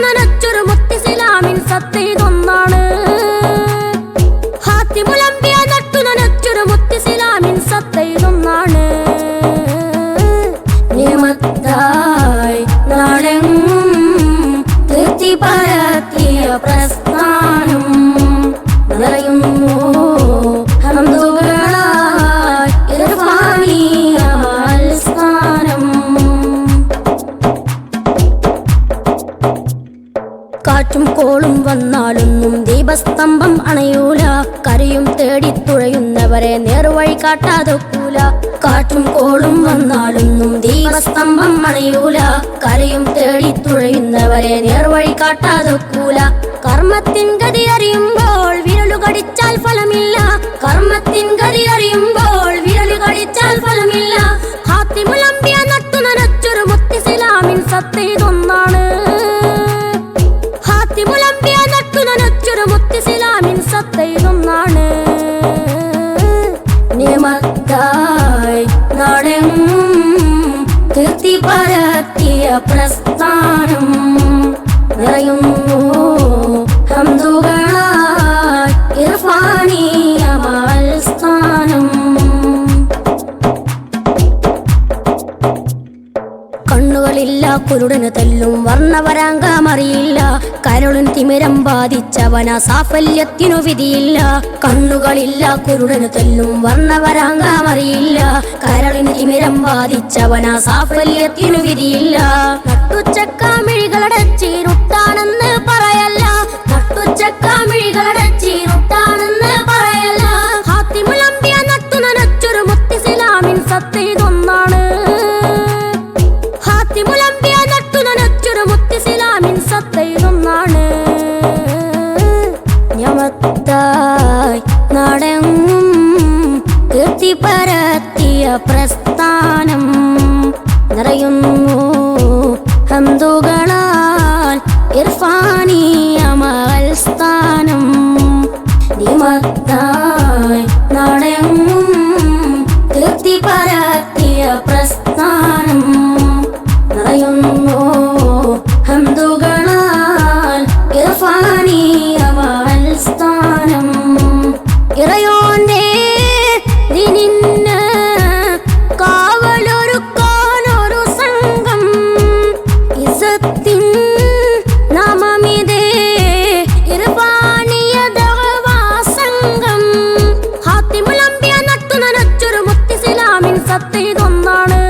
നനച്ചൊരു മുത്തിസിലാമിൻ സത്തയിതൊന്നാണ്. ഹാത്തിമുലംബിയ നട്ടു നനച്ചൊരു മുത്തിസിലാമിൻ സത്തയിതൊന്നാണ്. നിയമത്തായി നാടെങ്ങും തൃപ്തി പരത്തിയ പ്രസ്ഥാനം നിറയുന്നു ഹംദുകളായി ഇർഫാനിയ സ്ഥാനം. കാറ്റും കോളും വന്നാലൊന്നും ദീപസ്തംഭം അണയൂല. കരയും തേടി തുഴയുന്നവരെ നേർവഴി കാട്ടാതൊക്കൂല. കാറ്റും കോളും വന്നാലൊന്നും ദീപസ്തംഭം അണയൂല. കരയും തേടി തുഴയുന്നവരെ നേർവഴി കാട്ടാതൊക്കൂല. കർമ്മത്തിൻ ഗതി അറിയുമ്പോൾ വിരലു കടിച്ചാൽ ഫലമില്ല. കർമ്മത്തിൻ ഗതി അറിയുമ്പോൾ വിരലു കടിച്ചാൽ ഫലമില്ല. ഹാത്തിമുലംബിയ നട്ടു നനച്ചൊരു മുത്തിസിലാമിൻ സത്തയിതൊന്നാണ്. ഹാത്തിമുലംബിയ നട്ടു നനച്ചൊരു മുത്തിസിലാമിൻ സത്തയിതൊന്നാണ്. നിയമത്തായി നാടെങ്ങും കീർത്തി പരത്തിയ പ്രസ്ഥാനം നിറയുന്നു ഹംദുകളായി ഇർഫാനിയ സ്ഥാനം. കണ്ണുകളില്ല കുരുടന് തെല്ലും വർണ്ണവരാങ്കമറിയില്ല. കരളിൻ തിമിരം ബാധിച്ചവന സാഫല്യത്തിനു വിധിയില്ല. കണ്ണുകളില്ല കുരുടന് തെല്ലും വർണ്ണവരാങ്കമറിയില്ല. കരളിൻ തിമിരം ബാധിച്ചവന സാഫല്യത്തിനു വിധിയില്ല. നട്ടുച്ചക്കാമിഴികളടച്ചിരുട്ടാണെന്ന് പറയല്ല. നട്ടുച്ചക്കാമിഴികളടച്ചിരുട്ടാണെന്ന് പറയല്ല. ഹാത്തിമുലംബിയ നട്ടു നനച്ചൊരു മുത്തിസിലാമിൻ സത്തയിതൊന്നാണ്. ഹാത്തിമുലംബിയ നട്ടു നനച്ചൊരു മുത്തിസിലാമിൻ സത്തയിതൊന്നാണ്. നിയമത്തായി നാടെങ്ങും കീർത്തി പരത്തിയ പ്രസ്ഥാനം നിറയുന്നു ഹംദുകളാൽ ഇർഫാനിയ സ്ഥാനം. നിയമത്തായി നാടെങ്ങും കീർത്തി പരത്തിയ പ്രസ്ഥാനം നിറയുന്നു ഹംദുകളാൽ ഇർഫാനിയ സ്ഥാനം. ഇറയോന്റെ ദിനിന്ന് കാവലൊരുക്കാനൊരു സംഘം ഇസത്തിൻ നാമമിതേ ഇർഫാനിയ ദഅവാ സംഘം. ഹാത്തിമുലംബിയ നട്ടു നനച്ചൊരു മുത്തിസിലാമിൻ സത്തയിതൊന്നാണ്.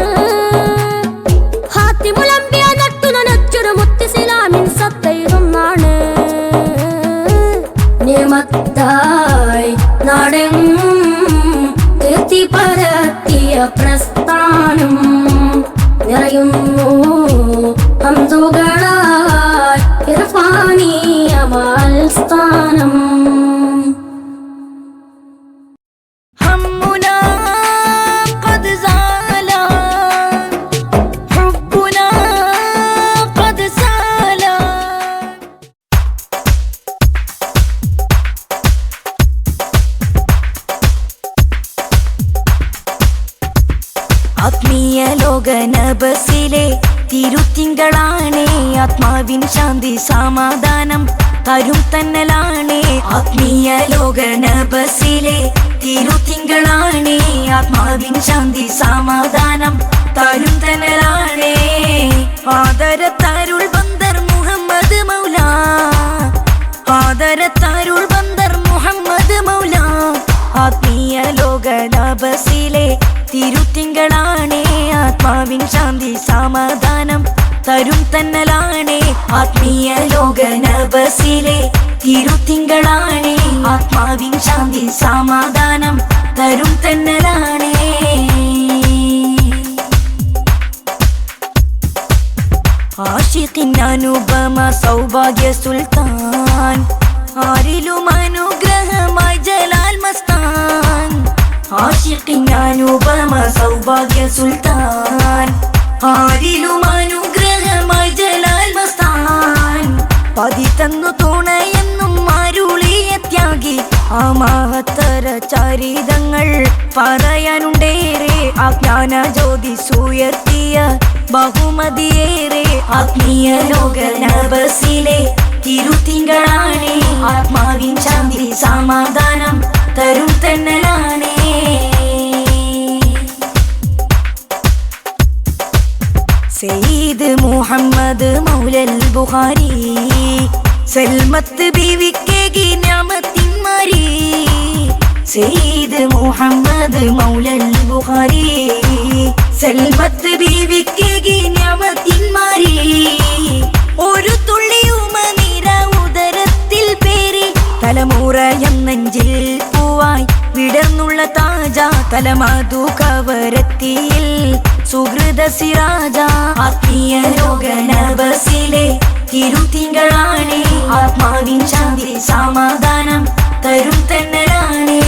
ഹാത്തിമുലംബിയ നട്ടു നനച്ചൊരു മുത്തിസിലാമിൻ സത്തയിതൊന്നാണ്. നിയമത്തായി നാടെങ്ങും കീർത്തി പരത്തിയ പ്രസ്ഥാനം നിറയുന്നു ഹംദുകളായി ഇർഫാനിയ സ്ഥാനം. ആത്മീയ ലോക നബസിലെ തിരുത്തിങ്കളാണേ. ആത്മാവിൻ ശാന്തി സമാധാനം തരും തന്നലാണേ. ആത്മീയ ലോക നബസിലെ തിരുത്തിങ്കളാണേ. ആത്മാവിൻ ശാന്തി സമാധാനം തരും തന്നലാണേ. ആദരത്താരുൾ ബന്ദർ മുഹമ്മദ് മൗല. ആദരത്താരുൾ ബന്ദർ മുഹമ്മദ് മൗല. ആത്മീയ ലോക നബസിലെ തിരുത്തിങ്കളാണേ. ആത്മാവിൻ ശാന്തി സമാധാനം തരും തന്നലാണേ. ആത്മീയ ലോക നബസിലെ തിരുത്തിങ്കളാണേ. ആത്മാവിൻ ശാന്തി സമാധാനം തരും തന്നലാണേ. ആശിഖിൻ അനുപമ സൗഭാഗ്യ സുൽത്താൻ. ആരിലും അനുഗ്രഹമായി ജലാൽ മസ്താൻ. ആശിഖിൻ അനുപമ സൗഭാഗ്യ സുൽത്താൻ. ആരിലും അനുഗ്രഹമായി ജലാൽ മസ്താൻ. പതി തന്നു തുണയെന്നും അരുളിയ ത്യാഗി. ആ മഹത്തര ചരിതങ്ങൾ പറയാനുണ്ടേറെ. അജ്ഞാന ജ്യോതി സുയർത്തിയ ബഹുമതിയേറെ ആത്മീയ ലോക നബസിലെ തിരുത്തിങ്കളാണേ ആത്മാവിൻ ശാന്തി സമാധാനം തരും തന്നലാണേ സയ്യിദ് മുഹമ്മദ് മൗലൽ ബുഖാരി സൽമത്ത് ബീവിക്കേകി നിഅമത്തിൻ മാരി സയ്യിദ് മുഹമ്മദ് മൗലൽ ബുഖാരി സൽമത്ത് ബീവിക്കേകി നിഅമത്തിൻ മാരി ഒരു തുള്ളിയുമ നീര ഉദരത്തിൽ പേരി തലമുറയം നെഞ്ചിൽ പൂവായി വിടർന്നുള്ള താജ തലമധു കവരത്തിയിൽ സുഹൃത സിരാജ ആത്മീയ ലോക നബസിലെ തിരുത്തിങ്കളാണേ ആത്മാവിൻ ശാന്തി സമാധാനം തരും തന്നലാണേ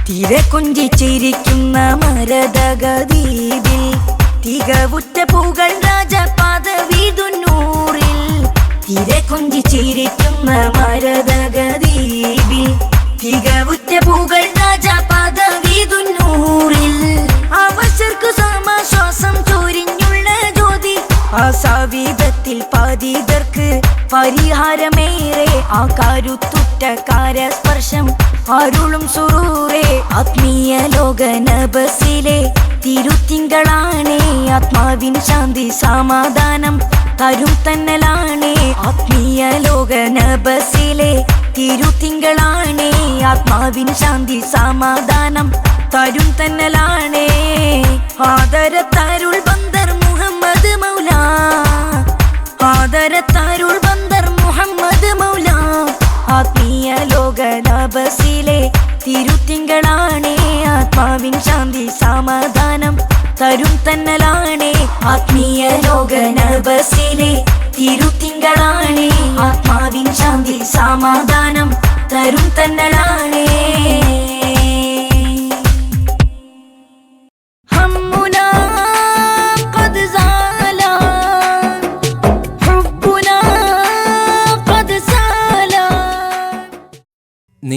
തിരെ കൊഞ്ചിച്ചിരിക്കുന്ന മരതകദീപിൽ തികവുറ്റ പൂകൾ രാജപാദവിതുന്നൂറിൽ തിരെ കൊഞ്ചിച്ചിരിക്കുന്ന മരതകദീപിൽ തികവുറ്റ പൂകൾ രാജപാദവിതുന്നൂറിൽ അവശർക്കു സമാശ്വാസം ചൊരിഞ്ഞുള്ള ജ്യോതി ആസാവിധത്തിൽ പതിതർക്ക് പരിഹാരമേറെ ആ കരുത്തുറ്റ കാരസ്പർശം അരുളും സുറൂറേ ആത്മീയ ലോക നബസിലെ തിരുത്തിങ്കളാണേ ആത്മാവിൻ ശാന്തി സമാധാനം തരും തന്നലാണേ ആത്മീയ ലോക നബസിലെ തിരുത്തിങ്കളാണേ ആത്മാവിൻ ശാന്തി സമാധാനം തരും തന്നലാണേ ആദരത്താരുൾ ബന്ദർ മുഹമ്മദ് മൗല ആദരത്താരുൾ ബന്ദർ മുഹമ്മദ് മൗല ആത്മീയ ലോക നബസിലെ തിരുത്തിങ്കളാണേ ആത്മാവിൻ ശാന്തി സമാധാനം തരും തന്നലാണേ ആത്മീയ ലോക നബസിലെ തിരുത്തിങ്കളാണേ ആത്മാവിൻ ശാന്തി സമാധാനം തരും തന്നലാണേ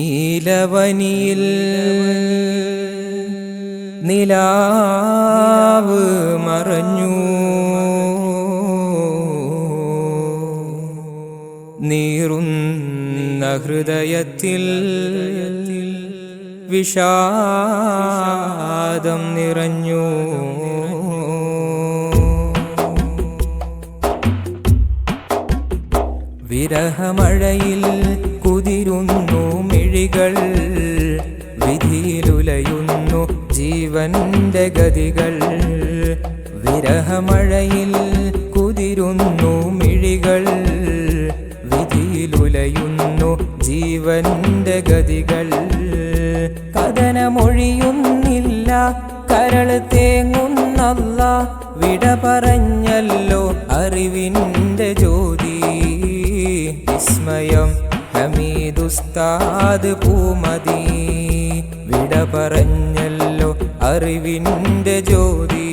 നീലവനിയിൽ നിലാവ് മറഞ്ഞു നീറുന്ന ഹൃദയത്തിൽ വിഷാദം നിറഞ്ഞു വിരഹമഴയിൽ കുതിരുന്നു മിഴികൾ വിധിയിലുലയുന്നു ജീവന്റെ ഗതികൾ വിരഹമഴയിൽ കുതിരുന്നു മിഴികൾ വിധിയിലുലയുന്നു ജീവന്റെ ഗതികൾ കഥനമൊഴിയുന്നില്ല കരൾ തേങ്ങുന്നല്ല വിട പറഞ്ഞല്ലോ അറിവിൻ്റെ ജ്യോതി വിസ്മയം ഹമീദുസ്താദ് പൂമതി വിട പറഞ്ഞല്ലോ അറിവിൻ്റെ ജ്യോതി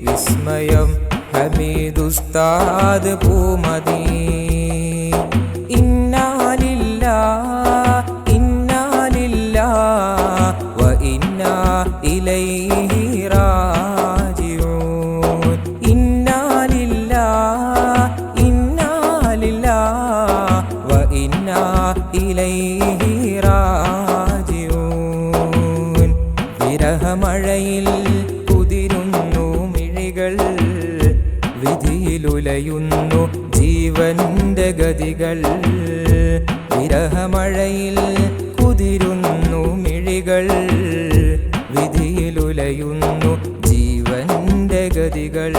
വിസ്മയം ഹമീദുസ്താദ് പൂമതി ഇന്നാലില്ലാ വ ഇന്നാ ഇലൈഹി റാജിഊൻ ഇന്നാലില്ലാ വ ഇന്നാ ഇലൈഹി റാജിഊൻ വിരഹമഴയിൽ കുതിരുന്നു മിഴികൾ വിധിയിലുലയുന്നു ജീവന്റെ ഗതികൾ വിരഹമഴയിൽ കുതിരുന്നു മിഴികൾ വിധിയിലുലയുന്നു ജീവന്റെ ഗതികൾ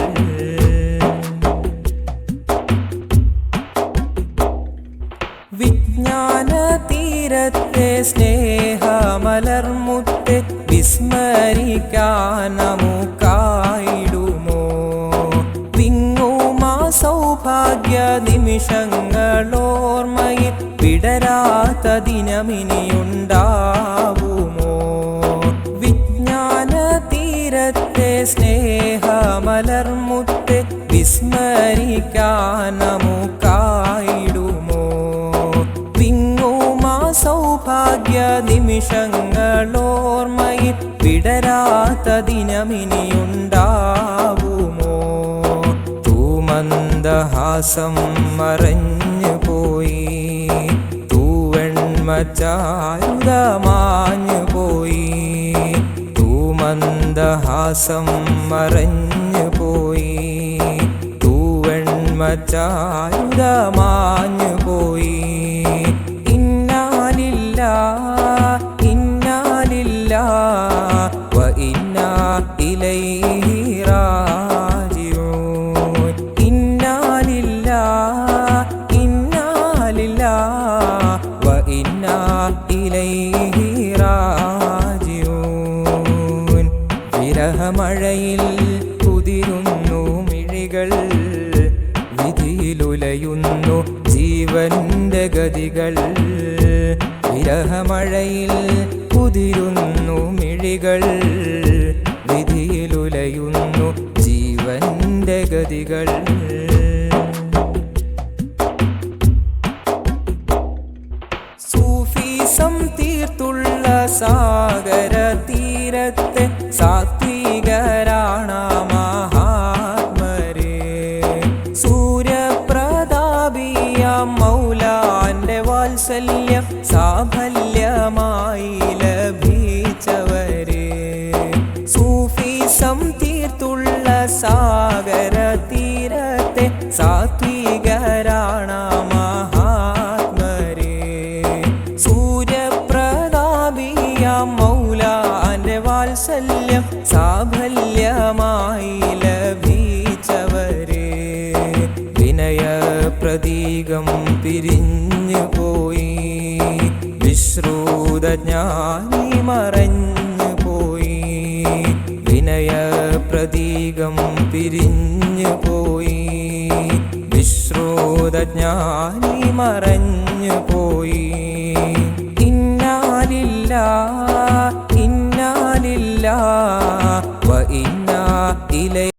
വിജ്ഞാന തീരത്തെ സ്നേഹമലർമുത്തെ വിസ്മരിക്കാൻ നമുക്കായിടുമോ വിങ്ങുമാ സൗഭാഗ്യ നിമിഷങ്ങളോർമ്മയിൽ വിടരാത്ത ദിനമിനിയുണ്ടാവുമോ വിജ്ഞാന തീരത്തെ സ്നേഹമലർമുത്തെ വിസ്മരിക്കാൻ നമുക്കായിടുമോ വിങ്ങുമാ സൗഭാഗ്യ നിമിഷ നിമിഷങ്ങളോർമ്മയിൽ വിടരാത്ത ദിനമിനിയുണ്ടാവുമോ? തൂമന്ദഹാസം മറഞ്ഞു പോയി, തൂവെണ്മച്ചാരുതമാഞ്ഞു പോയി. തൂമന്ദഹാസം മറഞ്ഞു പോയി, തൂവെണ്മച്ചാരുതമാഞ്ഞു പോയി. വ ഇന്നാ ഇലൈഹി റാജിഊൻ. ഇന്നാ ലില്ലാഹി വ ഇന്നാ ഇലൈഹി റാജിഊൻ. വിരഹമഴയിൽ കുതിരുന്നു മിഴികൾ, വിധിയിലുലയുന്നു ജീവന്റെ ഗതികൾ. വിരഹമഴയിൽ കുതിരുന്നു മിഴികൾ, വിധിയിലുലയുന്നു ജീവന്റെ ഗതികൾ. സൂഫീസം തീർത്തുള്ള സാഗര തീരത്തെ സാത്വികരാണ മഹാത്മരേ. സൂര്യപ്രതാപിയ മൗലാന്റെ വാത്സല്യം സാഫല്യമായി ലഭിച്ചവരെ. സൂഫീസം തീർത്തുള്ള സാഗര തീരത്തെ സാത്വികരാണ മഹാത്മരേ. സൂര്യപ്രതാപിയ മൗലാന്റെ വാത്സല്യം സാഫല്യമായി ലഭിച്ചവരെ. വിനയ പ്രതീകം പിരിഞ്ഞു പോയി, വിശ്രുതജ്ഞാനി മറഞ്ഞു പോയി. വിനയ പ്രതീകം പിരിഞ്ഞു പോയി, വിശ്രുതജ്ഞാനി മറഞ്ഞു പോയി. ഇന്നാ ലില്ലാഹി വ ഇന്നാ ഇലൈഹി